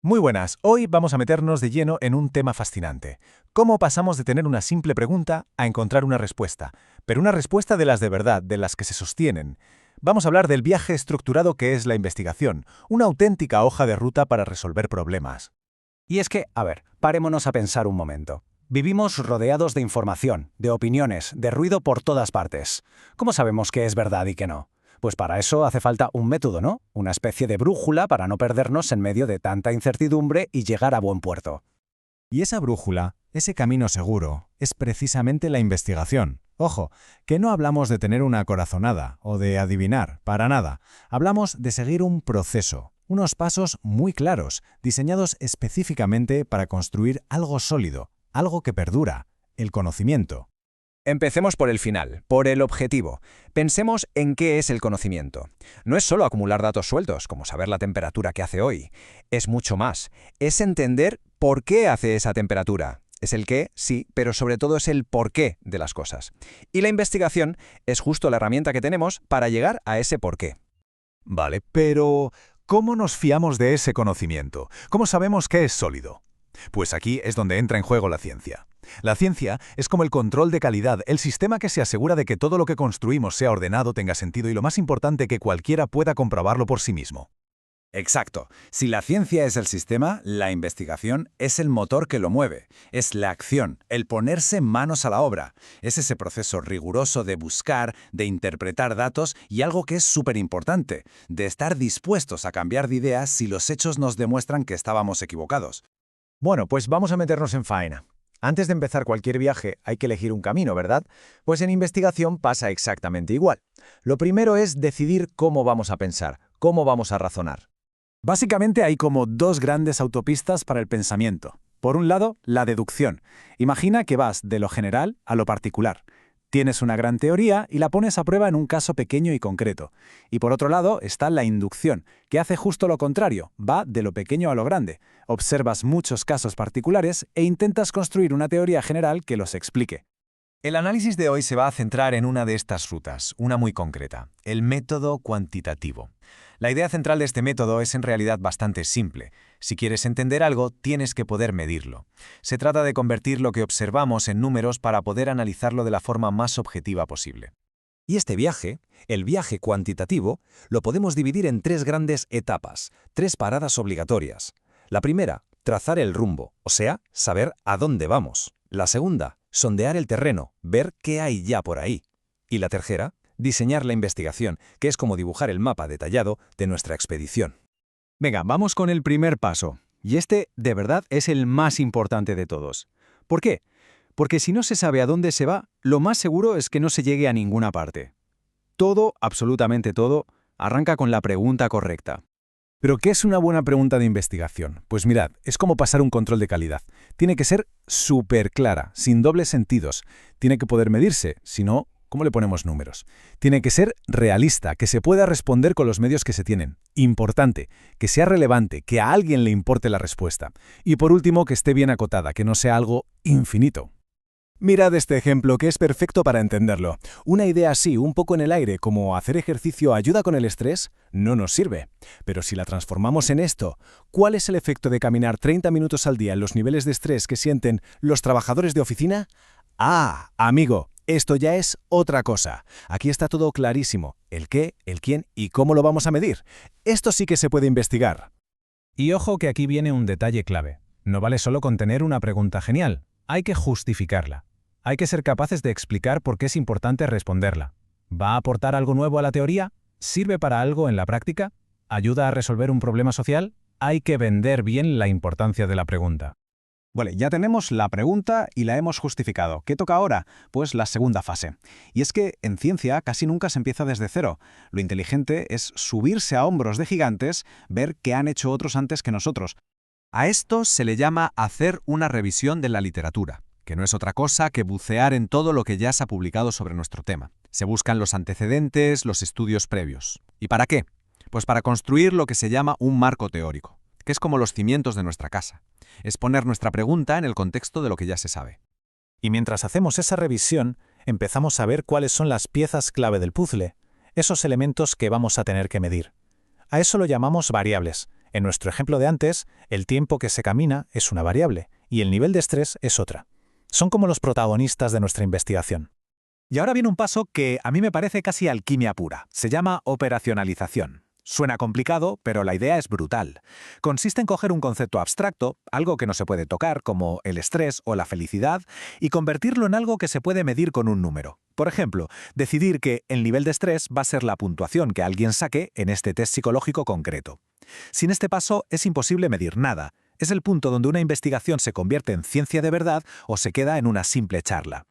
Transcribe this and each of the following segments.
Muy buenas, hoy vamos a meternos de lleno en un tema fascinante. ¿Cómo pasamos de tener una simple pregunta a encontrar una respuesta? Pero una respuesta de las de verdad, de las que se sostienen. Vamos a hablar del viaje estructurado que es la investigación, una auténtica hoja de ruta para resolver problemas. Y es que, a ver, parémonos a pensar un momento. Vivimos rodeados de información, de opiniones, de ruido por todas partes. ¿Cómo sabemos qué es verdad y qué no? Pues para eso hace falta un método, ¿no? Una especie de brújula para no perdernos en medio de tanta incertidumbre y llegar a buen puerto. Y esa brújula, ese camino seguro, es precisamente la investigación. Ojo, que no hablamos de tener una corazonada o de adivinar, para nada. Hablamos de seguir un proceso, unos pasos muy claros, diseñados específicamente para construir algo sólido, algo que perdura, el conocimiento. Empecemos por el final, por el objetivo. Pensemos en qué es el conocimiento. No es solo acumular datos sueltos, como saber la temperatura que hace hoy. Es mucho más. Es entender por qué hace esa temperatura. Es el qué, sí, pero sobre todo es el por qué de las cosas. Y la investigación es justo la herramienta que tenemos para llegar a ese por qué. Vale, pero ¿cómo nos fiamos de ese conocimiento? ¿Cómo sabemos que es sólido? Pues aquí es donde entra en juego la ciencia. La ciencia es como el control de calidad, el sistema que se asegura de que todo lo que construimos sea ordenado, tenga sentido y lo más importante, que cualquiera pueda comprobarlo por sí mismo. Exacto. Si la ciencia es el sistema, la investigación es el motor que lo mueve. Es la acción, el ponerse manos a la obra. Es ese proceso riguroso de buscar, de interpretar datos y algo que es súper importante, de estar dispuestos a cambiar de ideas si los hechos nos demuestran que estábamos equivocados. Bueno, pues vamos a meternos en faena. Antes de empezar cualquier viaje hay que elegir un camino, ¿verdad? Pues en investigación pasa exactamente igual. Lo primero es decidir cómo vamos a pensar, cómo vamos a razonar. Básicamente hay como dos grandes autopistas para el pensamiento. Por un lado, la deducción. Imagina que vas de lo general a lo particular. Tienes una gran teoría y la pones a prueba en un caso pequeño y concreto. Y por otro lado está la inducción, que hace justo lo contrario, va de lo pequeño a lo grande. Observas muchos casos particulares e intentas construir una teoría general que los explique. El análisis de hoy se va a centrar en una de estas rutas, una muy concreta, el método cuantitativo. La idea central de este método es en realidad bastante simple. Si quieres entender algo, tienes que poder medirlo. Se trata de convertir lo que observamos en números para poder analizarlo de la forma más objetiva posible. Y este viaje, el viaje cuantitativo, lo podemos dividir en tres grandes etapas, tres paradas obligatorias. La primera, trazar el rumbo, o sea, saber a dónde vamos. La segunda, sondear el terreno, ver qué hay ya por ahí. Y la tercera, diseñar la investigación, que es como dibujar el mapa detallado de nuestra expedición. Venga, vamos con el primer paso. Y este, de verdad, es el más importante de todos. ¿Por qué? Porque si no se sabe a dónde se va, lo más seguro es que no se llegue a ninguna parte. Todo, absolutamente todo, arranca con la pregunta correcta. ¿Pero qué es una buena pregunta de investigación? Pues mirad, es como pasar un control de calidad. Tiene que ser súper clara, sin dobles sentidos. Tiene que poder medirse, si no, ¿cómo le ponemos números? Tiene que ser realista, que se pueda responder con los medios que se tienen. Importante, que sea relevante, que a alguien le importe la respuesta. Y por último, que esté bien acotada, que no sea algo infinito. Mirad este ejemplo que es perfecto para entenderlo. Una idea así, un poco en el aire, como hacer ejercicio ayuda con el estrés, no nos sirve. Pero si la transformamos en esto, ¿cuál es el efecto de caminar 30 minutos al día en los niveles de estrés que sienten los trabajadores de oficina? Ah, amigo, esto ya es otra cosa. Aquí está todo clarísimo. El qué, el quién y cómo lo vamos a medir. Esto sí que se puede investigar. Y ojo que aquí viene un detalle clave. No vale solo con tener una pregunta genial. Hay que justificarla. Hay que ser capaces de explicar por qué es importante responderla. ¿Va a aportar algo nuevo a la teoría? ¿Sirve para algo en la práctica? ¿Ayuda a resolver un problema social? Hay que vender bien la importancia de la pregunta. Vale, ya tenemos la pregunta y la hemos justificado. ¿Qué toca ahora? Pues la segunda fase. Y es que en ciencia casi nunca se empieza desde cero. Lo inteligente es subirse a hombros de gigantes, ver qué han hecho otros antes que nosotros. A esto se le llama hacer una revisión de la literatura, que no es otra cosa que bucear en todo lo que ya se ha publicado sobre nuestro tema. Se buscan los antecedentes, los estudios previos. ¿Y para qué? Pues para construir lo que se llama un marco teórico, que es como los cimientos de nuestra casa. Es poner nuestra pregunta en el contexto de lo que ya se sabe. Y mientras hacemos esa revisión, empezamos a ver cuáles son las piezas clave del puzzle, esos elementos que vamos a tener que medir. A eso lo llamamos variables. En nuestro ejemplo de antes, el tiempo que se camina es una variable y el nivel de estrés es otra. Son como los protagonistas de nuestra investigación. Y ahora viene un paso que a mí me parece casi alquimia pura. Se llama operacionalización. Suena complicado, pero la idea es brutal. Consiste en coger un concepto abstracto, algo que no se puede tocar, como el estrés o la felicidad, y convertirlo en algo que se puede medir con un número. Por ejemplo, decidir que el nivel de estrés va a ser la puntuación que alguien saque en este test psicológico concreto. Sin este paso es imposible medir nada. Es el punto donde una investigación se convierte en ciencia de verdad o se queda en una simple charla.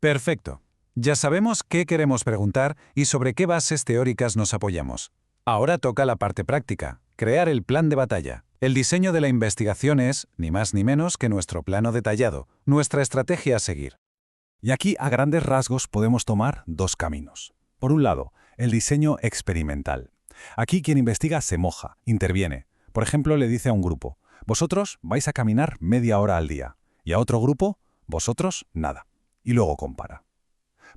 Perfecto. Ya sabemos qué queremos preguntar y sobre qué bases teóricas nos apoyamos. Ahora toca la parte práctica, crear el plan de batalla. El diseño de la investigación es, ni más ni menos, que nuestro plano detallado, nuestra estrategia a seguir. Y aquí, a grandes rasgos, podemos tomar dos caminos. Por un lado, el diseño experimental. Aquí quien investiga se moja, interviene. Por ejemplo, le dice a un grupo, vosotros vais a caminar media hora al día, y a otro grupo, vosotros nada. Y luego compara.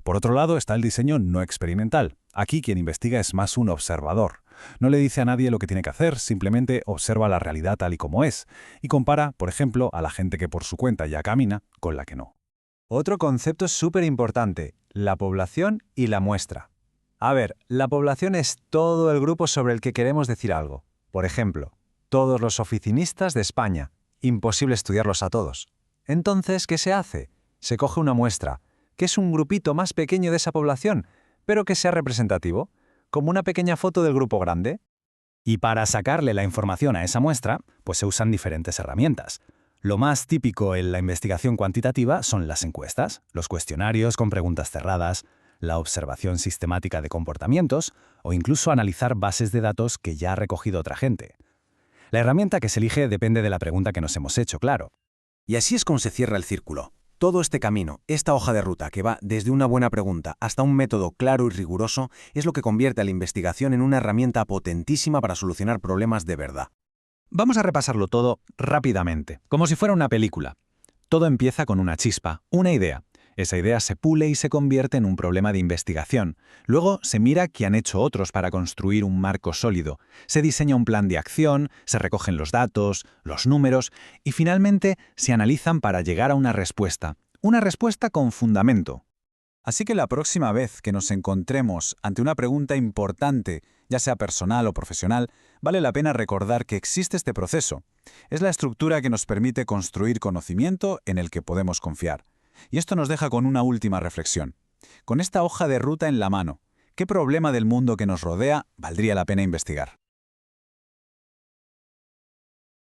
Por otro lado está el diseño no experimental. Aquí quien investiga es más un observador. No le dice a nadie lo que tiene que hacer, simplemente observa la realidad tal y como es, y compara, por ejemplo, a la gente que por su cuenta ya camina con la que no. Otro concepto súper importante, la población y la muestra. A ver, la población es todo el grupo sobre el que queremos decir algo. Por ejemplo, todos los oficinistas de España. Imposible estudiarlos a todos. Entonces, ¿qué se hace? Se coge una muestra, que es un grupito más pequeño de esa población, pero que sea representativo, como una pequeña foto del grupo grande. Y para sacarle la información a esa muestra, pues se usan diferentes herramientas. Lo más típico en la investigación cuantitativa son las encuestas, los cuestionarios con preguntas cerradas, la observación sistemática de comportamientos o incluso analizar bases de datos que ya ha recogido otra gente. La herramienta que se elige depende de la pregunta que nos hemos hecho, claro. Y así es como se cierra el círculo. Todo este camino, esta hoja de ruta que va desde una buena pregunta hasta un método claro y riguroso, es lo que convierte a la investigación en una herramienta potentísima para solucionar problemas de verdad. Vamos a repasarlo todo rápidamente, como si fuera una película. Todo empieza con una chispa, una idea. Esa idea se pule y se convierte en un problema de investigación. Luego se mira qué han hecho otros para construir un marco sólido. Se diseña un plan de acción, se recogen los datos, los números y finalmente se analizan para llegar a una respuesta. Una respuesta con fundamento. Así que la próxima vez que nos encontremos ante una pregunta importante, ya sea personal o profesional, vale la pena recordar que existe este proceso. Es la estructura que nos permite construir conocimiento en el que podemos confiar. Y esto nos deja con una última reflexión. Con esta hoja de ruta en la mano, ¿qué problema del mundo que nos rodea valdría la pena investigar?